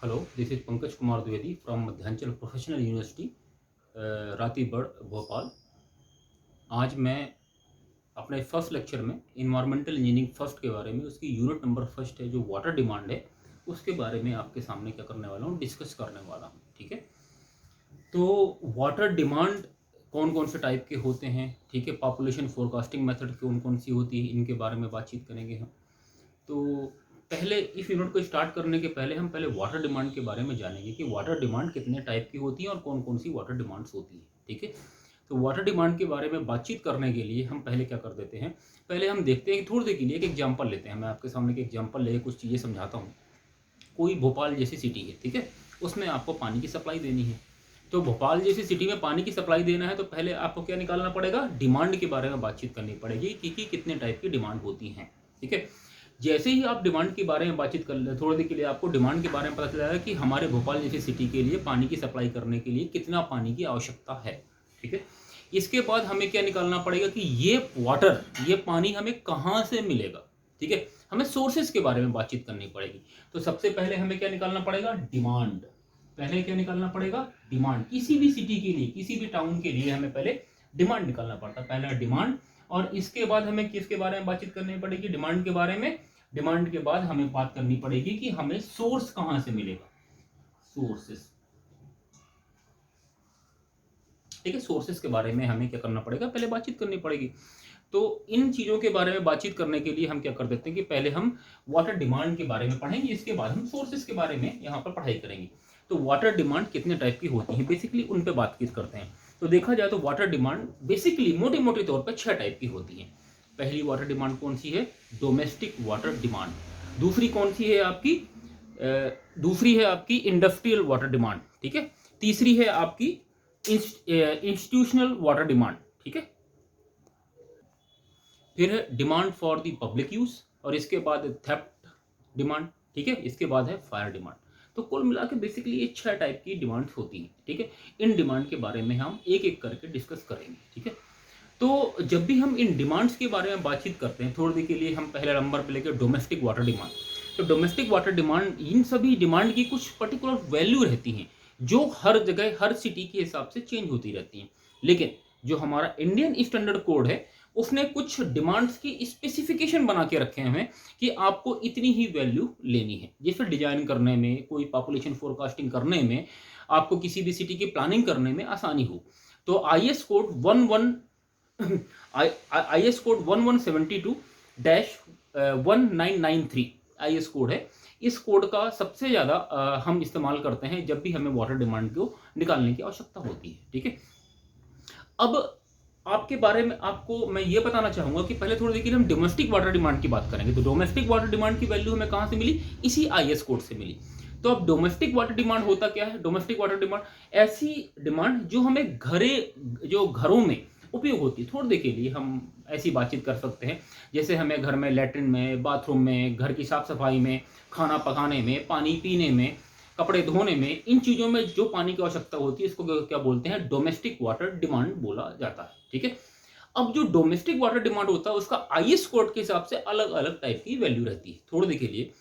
Hello, this is Pankaj Kumar Dwivedi from Madhyanchal professional university Ratibad Bhopal. आज मैं अपने फर्स्ट लेक्चर में इन्वायरमेंटल इंजीनियरिंग फर्स्ट के बारे में, उसकी यूनिट नंबर फर्स्ट है जो वाटर डिमांड है, उसके बारे में आपके सामने क्या करने वाला हूँ, डिस्कस करने वाला हूँ। ठीक है, तो वाटर डिमांड कौन कौन से टाइप के होते हैं, ठीक है, पॉपुलेशन फोरकास्टिंग मेथड कौन कौन सी होती है, इनके बारे में बातचीत करेंगे हम। तो पहले इस यूनिट को स्टार्ट करने के पहले हम पहले वाटर डिमांड के बारे में जानेंगे कि वाटर डिमांड कितने टाइप की होती है और कौन कौन सी वाटर डिमांड्स होती है। ठीक है, तो वाटर डिमांड के बारे में बातचीत करने के लिए हम पहले क्या कर देते हैं, पहले हम देखते हैं कि थोड़ी देर के लिए एक एग्जाम्पल लेते हैं। मैं आपके सामने एक एग्जाम्पल लेके कुछ चीज़ें समझाता हूँ। कोई भोपाल जैसी सिटी है, ठीक है, उसमें आपको पानी की सप्लाई देनी है। तो भोपाल जैसी सिटी में पानी की सप्लाई देना है तो पहले आपको क्या निकालना पड़ेगा, डिमांड के बारे में बातचीत करनी पड़ेगी कि कितने टाइप की डिमांड होती हैं। ठीक है, जैसे ही आप डिमांड के बारे में बातचीत कर ले, थोड़ी देर के लिए आपको डिमांड के बारे में पता चला कि हमारे भोपाल जैसी सिटी के लिए पानी की सप्लाई करने के लिए कितना पानी की आवश्यकता है। ठीक है, इसके बाद हमें क्या निकालना पड़ेगा कि ये पानी हमें कहाँ से मिलेगा। ठीक है, हमें सोर्सेज के बारे में बातचीत करनी पड़ेगी। तो सबसे पहले हमें क्या निकालना पड़ेगा, डिमांड। पहले क्या निकालना पड़ेगा, डिमांड। किसी भी सिटी के लिए, किसी भी टाउन के लिए हमें पहले डिमांड निकालना पड़ता है, पहला डिमांड। और इसके बाद हमें किसके बारे में बातचीत करनी पड़ेगी, डिमांड के बारे में। डिमांड के बाद हमें बात करनी पड़ेगी कि हमें सोर्स कहां से मिलेगा, सोर्सेस। ठीक है, सोर्सेस के बारे में हमें क्या करना पड़ेगा, पहले बातचीत करनी पड़ेगी। तो इन चीज़ों के बारे में बातचीत करने के लिए हम क्या कर देते हैं कि पहले हम वाटर डिमांड के बारे में पढ़ेंगे, इसके बाद हम सोर्सेस के बारे में यहाँ पर पढ़ाई करेंगे। तो वाटर डिमांड कितने टाइप की होती है, बेसिकली उन पर बातचीत करते हैं। तो देखा जाए तो वाटर डिमांड बेसिकली मोटे मोटे तौर पर 6 टाइप की होती है। पहली वाटर डिमांड कौन सी है, डोमेस्टिक वाटर डिमांड। दूसरी कौन सी है आपकी, दूसरी है आपकी इंडस्ट्रियल वाटर डिमांड। ठीक है, तीसरी है आपकी इंस्टीट्यूशनल वाटर डिमांड। ठीक है, फिर है demand for the public use, और इसके बाद थेफ्ट डिमांड। ठीक है, इसके बाद है फायर डिमांड। तो कुल मिला के बेसिकली ये 6 टाइप की डिमांड्स होती हैं। ठीक है, इन डिमांड के बारे में हम एक एक करके डिस्कस करेंगे। ठीक है, तो जब भी हम इन डिमांड्स के बारे में बातचीत करते हैं, थोड़ी देर के लिए हम पहले नंबर पे लेके डोमेस्टिक वाटर डिमांड। तो डोमेस्टिक वाटर डिमांड, इन सभी डिमांड की कुछ पर्टिकुलर वैल्यू रहती हैं जो हर जगह हर सिटी के हिसाब से चेंज होती रहती हैं। लेकिन जो हमारा इंडियन स्टैंडर्ड कोड है उसने कुछ डिमांड्स की स्पेसिफिकेशन बना के रखे हैं कि आपको इतनी ही वैल्यू लेनी है। जैसे डिजाइन करने में, कोई पॉपुलेशन फोरकास्टिंग करने में, आपको किसी भी सिटी की प्लानिंग करने में आसानी हो। तो IS code 11 IS code 1172-1993 IS code है। इस कोड का सबसे ज़्यादा हम इस्तेमाल करते हैं जब भी हमें वाटर डिमांड को निकालने की आवश्यकता होती है। ठीक है, अब आपके बारे में आपको मैं ये बताना चाहूंगा कि पहले थोड़ी देखिए हम डोमेस्टिक वाटर डिमांड की बात करेंगे। तो डोमेस्टिक वाटर डिमांड की वैल्यू हमें कहां से मिली, इसी आईएस कोड से मिली। तो अब डोमेस्टिक वाटर डिमांड होता क्या है, डोमेस्टिक वाटर डिमांड ऐसी डिमांड जो हमें जो घरों में उपयोग होती है। थोड़ी देर के लिए हम ऐसी बातचीत कर सकते हैं जैसे हमें घर में लैट्रिन में, बाथरूम में, घर की साफ सफाई में, खाना पकाने में, पानी पीने में, कपड़े धोने में, इन चीज़ों में जो पानी की आवश्यकता होती है इसको क्या बोलते हैं, डोमेस्टिक वाटर डिमांड बोला जाता है। ठीक है, अब जो डोमेस्टिक वाटर डिमांड होता है उसका आईएस कोड के हिसाब से अलग अलग टाइप की वैल्यू रहती है। थोड़ी देर के लिए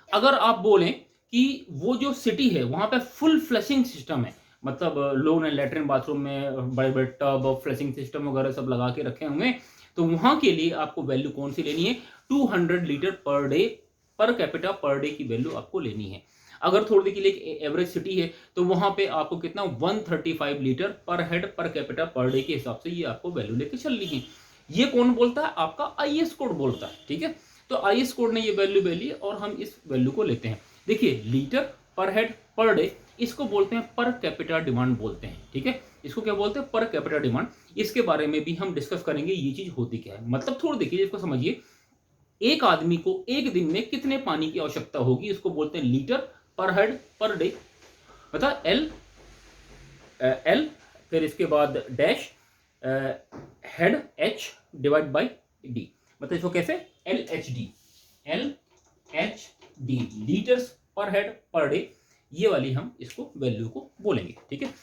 अगर आप बोलें कि वो जो सिटी है वहां पे फुल फ्लशिंग सिस्टम है, मतलब लोग ने लेटरिन बाथरूम में बड़े बड़े टब फ्लशिंग सिस्टम वगैरह सब लगा के रखे हुए, तो वहां के लिए आपको वैल्यू कौन सी लेनी है, 200 litre per day per capita per day की वैल्यू आपको लेनी है। अगर थोड़ी देर के लिए एक एवरेज सिटी है तो वहां पे आपको कितना, 135 लीटर पर head per capita per day के हिसाब से ये आपको वैल्यू लेके चलनी है। ये कौन बोलता है, आपका आईएस कोड बोलता है। ठीक है, तो आईएस कोड ने ये वैल्यू ले ली और हम इस वैल्यू को लेते हैं। देखिए, लीटर पर हेड पर डे, इसको बोलते हैं पर कैपिटा डिमांड बोलते हैं। ठीक है, इसको क्या बोलते हैं, पर कैपिटा डिमांड। इसके बारे में भी हम डिस्कस करेंगे ये चीज होती क्या है। मतलब थोड़ा देखिए, इसको समझिए, एक आदमी को एक दिन में कितने पानी की आवश्यकता होगी, इसको बोलते हैं लीटर पर हेड पर डे। बता, एल एल फिर इसके बाद dash head H divide by D. मतलब इसको कैसे, एल एच डी, लीटर्स पर हेड पर डे, ये वाली हम इसको वैल्यू को बोलेंगे। ठीक है,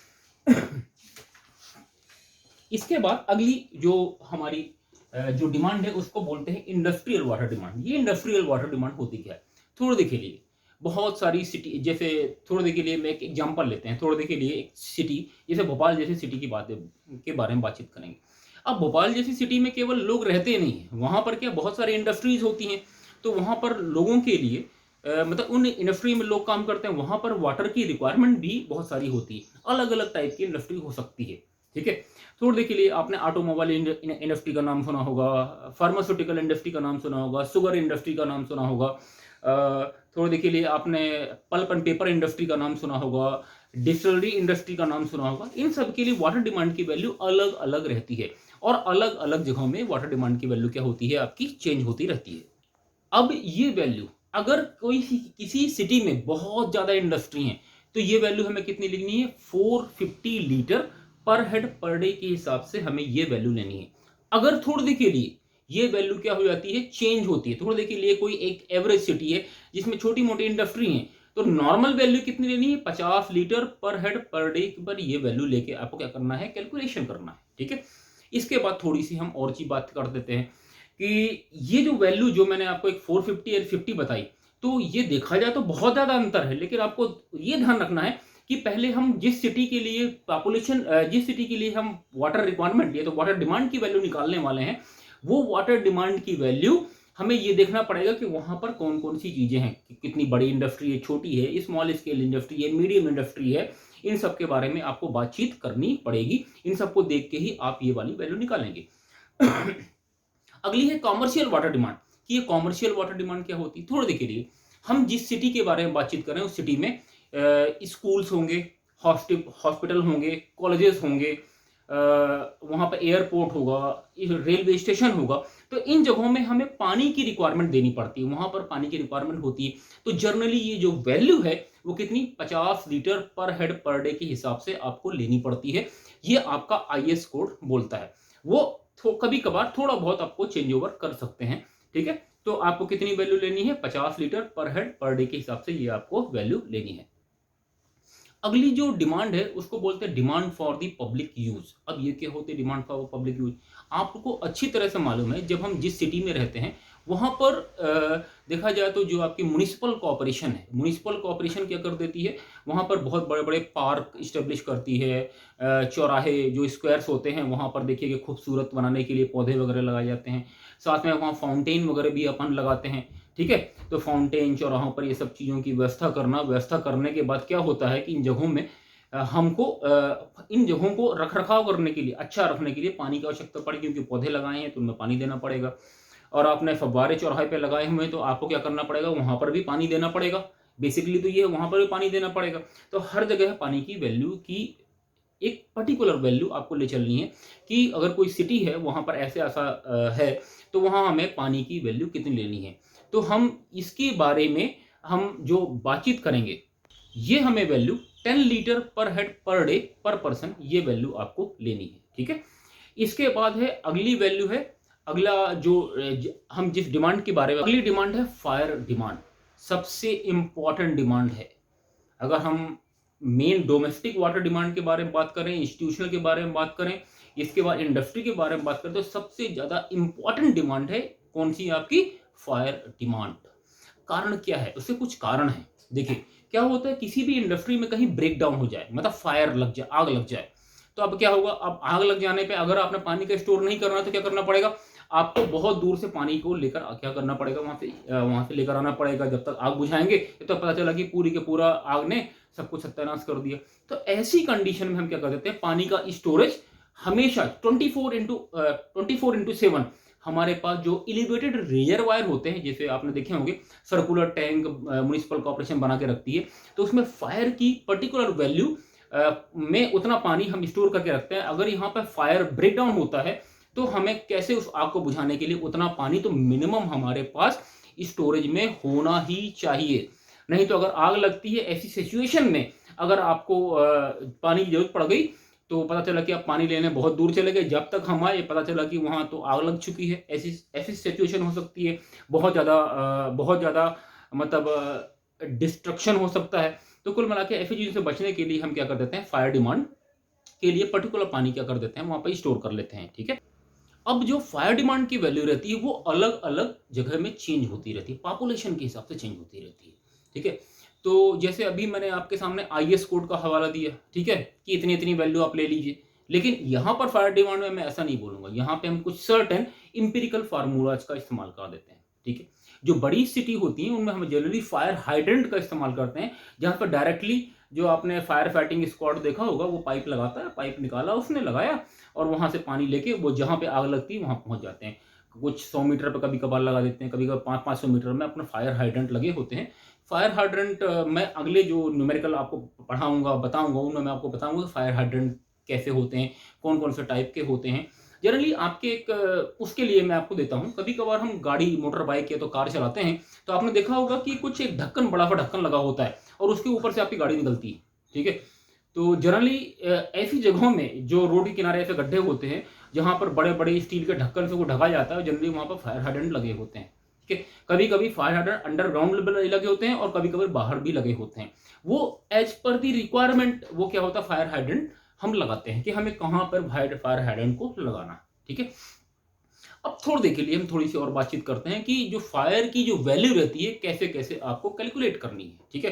इसके बाद अगली जो हमारी जो डिमांड है उसको बोलते हैं इंडस्ट्रियल वाटर डिमांड। ये इंडस्ट्रियल वाटर डिमांड होती क्या है, थोड़ा देखिए। बहुत सारी सिटी, जैसे थोड़ी देर के लिए मैं एक एग्जांपल लेते हैं, थोड़ी देर के लिए एक सिटी जैसे भोपाल जैसी सिटी की बात के बारे में बातचीत करेंगे। अब भोपाल जैसी सिटी में केवल लोग रहते नहीं हैं, वहाँ पर क्या बहुत सारी इंडस्ट्रीज होती हैं, तो वहाँ पर लोगों के लिए मतलब उन इंडस्ट्री में लोग काम करते हैं, वहाँ पर वाटर की रिक्वायरमेंट भी बहुत सारी होती है, अलग अलग टाइप की इंडस्ट्री हो सकती है, ठीक है। थोड़ी देर के लिए आपने ऑटोमोबाइल इंडस्ट्री का नाम सुना होगा, फार्मास्यूटिकल इंडस्ट्री का नाम सुना होगा, शुगर इंडस्ट्री का नाम सुना होगा, थोड़ी देर के लिए आपने पल्प एंड पेपर इंडस्ट्री का नाम सुना होगा, डिस्टिलरी इंडस्ट्री का नाम सुना होगा। इन सब के लिए वाटर डिमांड की वैल्यू अलग अलग रहती है, और अलग अलग जगहों में वाटर डिमांड की वैल्यू क्या होती है, आपकी चेंज होती रहती है। अब ये वैल्यू, अगर कोई किसी सिटी में बहुत ज्यादा इंडस्ट्री है, तो ये वैल्यू हमें कितनी लिखनी है, 450 लीटर पर हेड पर डे के हिसाब से हमें ये वैल्यू लेनी है। अगर थोड़ी देर के लिए ये वैल्यू क्या हो जाती है, चेंज होती है, थोड़ी देर के लिए कोई एक एवरेज सिटी है जिसमें छोटी मोटी इंडस्ट्री है, तो नॉर्मल वैल्यू कितनी लेनी है, 50 लीटर पर हेड पर डे पर ये वैल्यू लेके आपको क्या करना है, कैलकुलेशन करना है, ठीक है। इसके बाद थोड़ी सी हम और चीज बात कर देते हैं कि ये जो वैल्यू जो मैंने आपको एक 450 और 50 बताई, तो ये देखा जाए तो बहुत ज्यादा अंतर है, लेकिन आपको ये ध्यान रखना है कि पहले हम जिस सिटी के लिए पॉपुलेशन, जिस सिटी के लिए हम वाटर रिक्वायरमेंट, ये तो वाटर डिमांड की वैल्यू निकालने वाले हैं, वो वाटर डिमांड की वैल्यू हमें ये देखना पड़ेगा कि वहां पर कौन कौन सी चीजें हैं, कितनी बड़ी इंडस्ट्री है, छोटी है, स्मॉल स्केल इंडस्ट्री है, मीडियम इंडस्ट्री है, इन सब के बारे में आपको बातचीत करनी पड़ेगी। इन सबको देख के ही आप ये वाली वैल्यू निकालेंगे। अगली है कॉमर्शियल वाटर डिमांड, कि ये कॉमर्शियल वाटर डिमांड क्या होती है। थोड़ी देर के लिए हम जिस सिटी के बारे में बातचीत कर रहे हैं, उस सिटी में स्कूल्स होंगे, हॉस्पिटल होंगे, कॉलेजेस होंगे, वहां पर एयरपोर्ट होगा, रेलवे स्टेशन होगा, तो इन जगहों में हमें पानी की रिक्वायरमेंट देनी पड़ती है, वहां पर पानी की रिक्वायरमेंट होती है। तो जनरली ये जो वैल्यू है वो कितनी, 50 लीटर पर हेड पर डे के हिसाब से आपको लेनी पड़ती है। ये आपका आईएस कोड बोलता है। वो कभी कभार थोड़ा बहुत आपको चेंज ओवर कर सकते हैं, ठीक है। तो आपको कितनी वैल्यू लेनी है, 50 लीटर पर हेड पर डे के हिसाब से ये आपको वैल्यू लेनी है। अगली जो डिमांड है उसको बोलते हैं demand for the public use. अब ये क्या होते हैं डिमांड फॉर पब्लिक यूज, आपको अच्छी तरह से मालूम है, जब हम जिस सिटी में रहते हैं वहां पर देखा जाए तो जो आपकी म्युनिसिपल कॉर्पोरेशन है, म्युनिसिपल कॉर्पोरेशन क्या कर देती है, वहां पर बहुत बड़े बड़े पार्क इस्टेब्लिश करती है, चौराहे जो स्क्वायर्स होते हैं वहां पर देखिए कि खूबसूरत बनाने के लिए पौधे वगैरह लगाए जाते हैं, साथ में वहाँ फाउंटेन वगैरह भी अपन लगाते हैं, ठीक है। तो फाउंटेन चौराहों पर ये सब चीज़ों की व्यवस्था करने के बाद क्या होता है कि इन जगहों में हमको इन जगहों को रख रखाव करने के लिए, अच्छा रखने के लिए पानी की आवश्यकता पड़ेगी, क्योंकि पौधे लगाए हैं तो उनमें पानी देना पड़ेगा। और आपने फव्वारे चौराहे पे लगाए हुए हैं तो आपको क्या करना पड़ेगा, वहां पर भी पानी देना पड़ेगा। बेसिकली तो ये वहां पर भी पानी देना पड़ेगा। तो हर जगह पानी की वैल्यू की एक पर्टिकुलर वैल्यू आपको ले चलनी है कि अगर कोई सिटी है वहां पर ऐसा है, तो वहां हमें पानी की वैल्यू कितनी लेनी है। तो हम इसके बारे में हम जो बातचीत करेंगे, ये हमें वैल्यू 10 लीटर पर हेड पर डे पर पर्सन, ये वैल्यू आपको लेनी है, ठीक है। इसके बाद है अगली वैल्यू है, अगला जो हम जिस डिमांड के बारे में, अगली डिमांड है फायर डिमांड। सबसे इंपॉर्टेंट डिमांड है। अगर हम मेन डोमेस्टिक वाटर डिमांड के बारे में बात करें, इंस्टीट्यूशनल के बारे में बात करें, इसके बाद इंडस्ट्री के बारे में बात करें, तो सबसे ज्यादा इंपॉर्टेंट डिमांड है कौन सी, आपकी फायर डिमांड। कारण क्या है, उसके कुछ कारण है। देखिए क्या होता है, किसी भी इंडस्ट्री में कहीं ब्रेक डाउन हो जाए, मतलब फायर लग जाए, आग लग जाए, तो अब क्या होगा, अब आग लग जाने पे अगर आपने पानी का स्टोर नहीं करना तो क्या करना पड़ेगा, आपको बहुत दूर से पानी को लेकर क्या करना पड़ेगा, वहां से लेकर आना पड़ेगा। जब तक आग बुझाएंगे तो पता चला कि पूरी के पूरा आग ने सब कुछ सत्यानाश कर दिया। तो ऐसी कंडीशन में हम क्या कर देते हैं, पानी का स्टोरेज हमेशा 24/7 हमारे पास जो एलिवेटेड रिजर्वायर होते हैं, जैसे आपने देखे होंगे सर्कुलर टैंक म्युनिसिपल कॉर्पोरेशन बना के रखती है, तो उसमें फायर की पर्टिकुलर वैल्यू में उतना पानी हम स्टोर करके रखते हैं। अगर यहाँ पर फायर ब्रेकडाउन होता है तो हमें कैसे उस आग को बुझाने के लिए उतना पानी तो मिनिमम हमारे पास स्टोरेज में होना ही चाहिए। नहीं तो अगर आग लगती है, ऐसी सिचुएशन में अगर आपको पानी की जरूरत पड़ गई, तो पता चला कि आप पानी लेने बहुत दूर चले गए, जब तक हम आए पता चला कि वहां तो आग लग चुकी है। ऐसी ऐसी सिचुएशन हो सकती है, बहुत ज्यादा मतलब डिस्ट्रक्शन हो सकता है। तो कुल मिला के ऐसी चीजों से बचने के लिए हम क्या कर देते हैं, फायर डिमांड के लिए पर्टिकुलर पानी क्या कर देते हैं, वहां पर स्टोर कर लेते हैं, ठीक है। अब जो फायर डिमांड की वैल्यू रहती है वो अलग अलग जगह में चेंज होती रहती है, पॉपुलेशन के हिसाब से चेंज होती रहती है। ठीक है। तो जैसे अभी मैंने आपके सामने आईएस कोड का हवाला दिया, ठीक है, कि इतनी इतनी वैल्यू आप ले लीजिए, लेकिन यहाँ पर फायर डिमांड में मैं ऐसा नहीं बोलूंगा। यहाँ पे हम कुछ सर्टेन इंपिरिकल फार्मूलाज का इस्तेमाल कर देते हैं, ठीक है। जो बड़ी सिटी होती हैं उनमें हम जनरली फायर हाइड्रेंट का इस्तेमाल करते हैं, जहाँ पर डायरेक्टली जो आपने फायर फाइटिंग स्क्वाड देखा होगा वो पाइप लगाता है, पाइप निकाला उसने लगाया और वहां से पानी लेके वो जहाँ पे आग लगती है वहां पहुंच जाते हैं। कुछ 100 मीटर पे कभी कभार लगा देते हैं, कभी कभार 500-500 मीटर में अपना फायर हाइड्रेंट लगे होते हैं। फायर हाइड्रेंट मैं अगले जो न्यूमेरिकल आपको पढ़ाऊंगा बताऊंगा उनमें मैं आपको बताऊंगा फायर हाइड्रेंट कैसे होते हैं, कौन कौन से टाइप के होते हैं। जनरली आपके एक उसके लिए मैं आपको देता हूं, कभी कभार हम गाड़ी मोटर बाइक या तो कार चलाते हैं तो आपने देखा होगा कि कुछ एक ढक्कन, बड़ा सा ढक्कन लगा होता है और उसके ऊपर से आपकी गाड़ी निकलती है, ठीक है। तो जनरली ऐसी जगहों में जो रोड के किनारे ऐसे गड्ढे होते हैं जहां पर बड़े बड़े स्टील के ढक्कन से वो ढका जाता है, जनरली वहां पर फायर हाइड्रेंट लगे होते हैं, ठीक है। कभी कभी फायर हाइड्रेंट अंडरग्राउंड लगे होते हैं और कभी कभी बाहर भी लगे होते हैं। वो एज पर दी रिक्वायरमेंट वो क्या होता है फायर हाइड्रेंट हम लगाते हैं कि हमें कहां पर फायर हाइड्रेंट को लगाना, ठीक है। अब थोड़ी देर के लिए हम थोड़ी सी और बातचीत करते हैं कि जो फायर की जो वैल्यू रहती है कैसे कैसे आपको कैलकुलेट करनी है, ठीक है।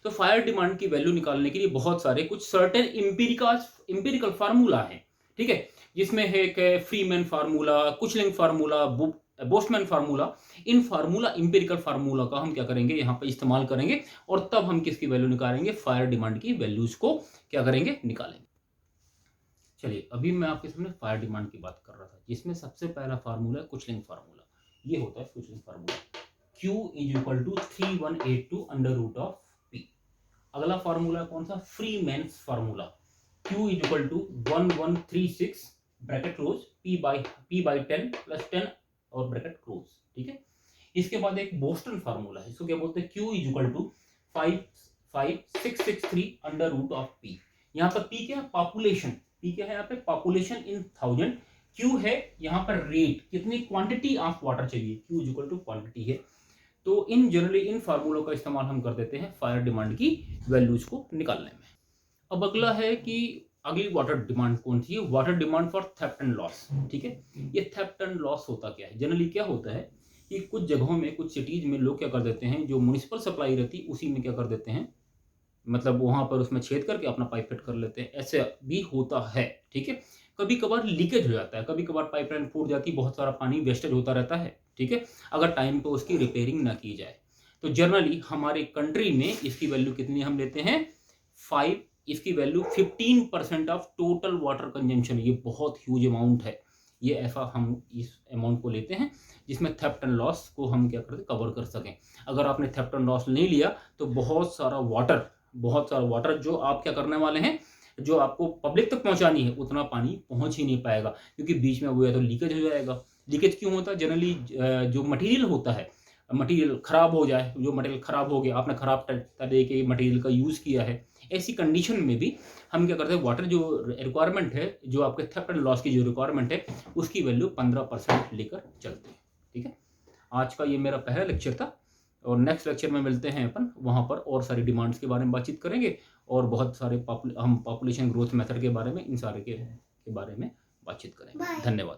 तो फायर डिमांड की वैल्यू निकालने के लिए बहुत सारे कुछ सर्टेन इंपिरिकल फार्मूला है, ठीक है। जिसमें है कि फ्रीमैन फार्मूला, कुचलिंग फार्मूला, बोस्टमैन फार्मूला। इन फार्मूला इंपिरिकल फार्मूला का हम क्या करेंगे यहाँ पे इस्तेमाल करेंगे और तब हम किसकी वैल्यू निकालेंगे, फायर डिमांड की वैल्यूज को क्या करेंगे, निकालेंगे। चलिए अभी मैं आपके सामने फायर डिमांड की बात कर रहा था, जिसमें सबसे पहला फार्मूला है कुचलिंग फार्मूला। ये होता है Kuichling formula, Q = 3182 under root of P। अगला फार्मूला कौन सा, Freeman's formula, Q = 1136 bracket close P/10 + 10 और ब्रैकेट क्लोज, ठीक है। इसके बाद एक बोस्टन फार्मूला है, इसको क्या बोलते हैं, Q = 55663 under root of P। यहाँ पर P क्या है, पॉपुलेशन, P क्या है यहाँ पे, पॉपुलेशन इन 1000। Q है यहाँ पर रेट, कितनी क्वांटिटी ऑफ वाटर चाहिए, Q = क्वांटिटी है। तो इन जनरली इन फार्मूलों का इस्तेमाल हम कर देते हैं फायर डिमांड की वैल्यूज को निकालने में। अब अगला है कि अगली वाटर डिमांड कौन सी है, water demand for theft and loss, ठीक है। ये थेफ्ट एंड लॉस होता क्या है, जनरली क्या होता है कि कुछ जगहों में, कुछ सिटीज में लोग क्या कर देते हैं, जो म्युनिसिपल सप्लाई रहती है उसी में क्या कर देते हैं, मतलब वहां पर उसमें छेद करके अपना पाइप फिट कर लेते हैं, ऐसे भी होता है, ठीक है। कभी कभार लीकेज हो जाता है, कभी कभार पाइपलाइन फूट जाती है, बहुत सारा पानी वेस्टेज होता रहता है, ठीक है, अगर टाइम पे उसकी रिपेयरिंग ना की जाए। तो जनरली हमारे कंट्री में इसकी वैल्यू कितनी हम लेते हैं, 5। इसकी value 15% of total water consumption, ये बहुत ह्यूज अमाउंट है। ये ऐसा हम इस अमाउंट को लेते हैं जिसमें थेफ्ट एंड लॉस को हम क्या करते कवर कर सकें। अगर आपने थेफ्ट एंड लॉस नहीं लिया तो बहुत सारा वाटर जो आप क्या करने वाले हैं, जो आपको पब्लिक तक पहुंचानी है, उतना पानी पहुंच ही नहीं पाएगा, क्योंकि बीच में वो या तो लीकेज हो जाएगा। लीकेज क्यों होता है, जनरली जो मटेरियल होता है, मटेरियल खराब हो जाए, जो मटेरियल खराब हो गया, आपने खराब तरह के मटेरियल का यूज़ किया है, ऐसी कंडीशन में भी हम क्या करते हैं, वाटर जो रिक्वायरमेंट है, जो आपके थेफ्ट एंड लॉस की जो रिक्वायरमेंट है, उसकी वैल्यू 15% लेकर चलते हैं, ठीक है। आज का ये मेरा पहला लेक्चर था और नेक्स्ट लेक्चर में मिलते हैं अपन, वहाँ पर और सारी डिमांड्स के बारे में बातचीत करेंगे और बहुत सारे हम पॉपुलेशन ग्रोथ मेथड के बारे में, इन सारे के बारे में बातचीत करेंगे। धन्यवाद।